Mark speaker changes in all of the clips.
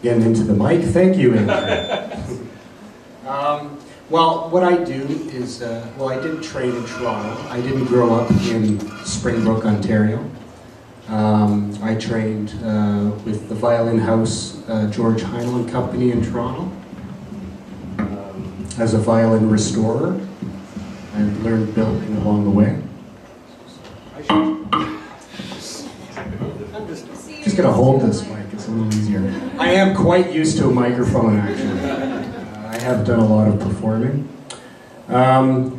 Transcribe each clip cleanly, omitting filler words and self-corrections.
Speaker 1: Getting into the mic. Thank you, Andrew. Well, what I do is, I didn't train in Toronto. I didn't grow up in Springbrook, Ontario. I trained with the Violin House George Heinel and Company in Toronto as a violin restorer, and learned building along the way. I'm just going to hold this mic, it's a little easier. I am quite used to a microphone, actually. I have done a lot of performing.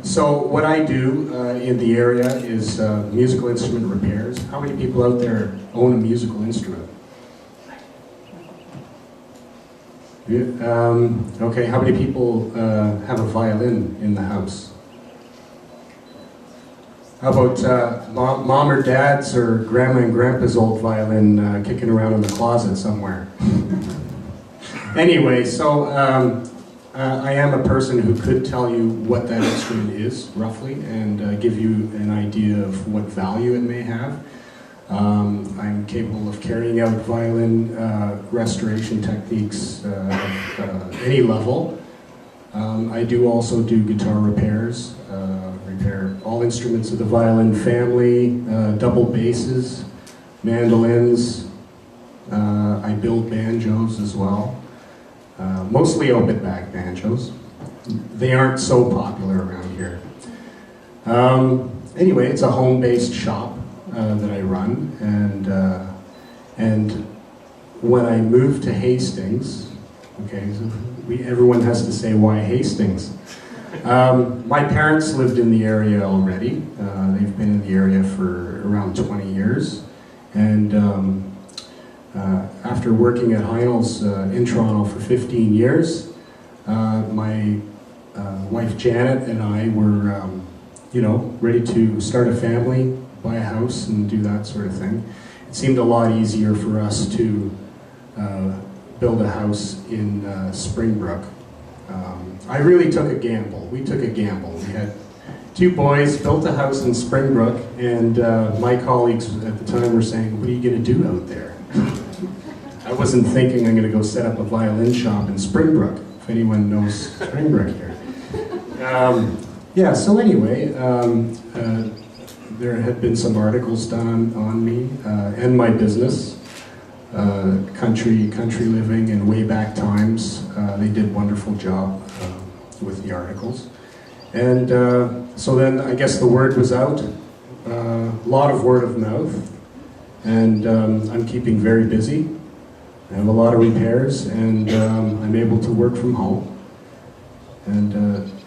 Speaker 1: So what I do in the area is musical instrument repairs. How many people out there own a musical instrument? Yeah, okay, how many people have a violin in the house? How about mom or dad's or grandma and grandpa's old violin kicking around in the closet somewhere? Anyway, so I am a person who could tell you what that instrument is, roughly, and give you an idea of what value it may have. I'm capable of carrying out violin restoration techniques of any level. I do also do guitar repairs, repair all instruments of the violin family, double basses, mandolins. I build banjos as well. Mostly open back banjos. They aren't so popular around here. Anyway, it's a home-based shop that I run, and when I moved to Hastings, okay, so everyone has to say why Hastings. My parents lived in the area already. They've been in the area for around 20 years, and after working at Heinel's in Toronto for 15 years, my wife Janet and I were, ready to start a family, buy a house, and do that sort of thing. It seemed a lot easier for us to build a house in Springbrook. I really took a gamble. We took a gamble. We had two boys, built a house in Springbrook, and my colleagues at the time were saying, "What are you going to do out there?" I wasn't thinking I'm going to go set up a violin shop in Springbrook, if anyone knows Springbrook here. So anyway, there had been some articles done on me and my business, country living in way back times. They did a wonderful job with the articles. And so then I guess the word was out, a lot of word of mouth, and I'm keeping very busy. I have a lot of repairs, and I'm able to work from home. And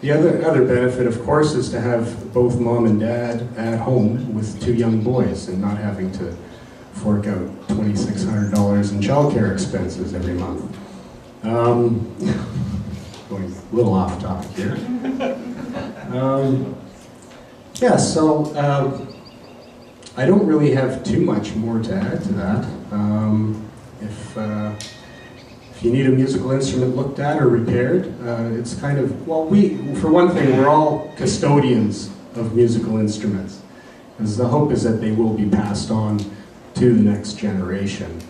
Speaker 1: the other benefit, of course, is to have both mom and dad at home with two young boys and not having to fork out $2,600 in childcare expenses every month. Going a little off topic here. I don't really have too much more to add to that. If you need a musical instrument looked at or repaired, it's kind of, for one thing, we're all custodians of musical instruments, because the hope is that they will be passed on to the next generation.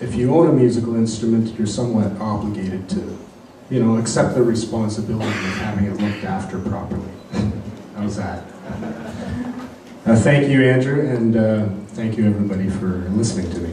Speaker 1: If you own a musical instrument, you're somewhat obligated to, accept the responsibility of having it looked after properly. How's that? Thank you, Andrew, and thank you, everybody, for listening to me.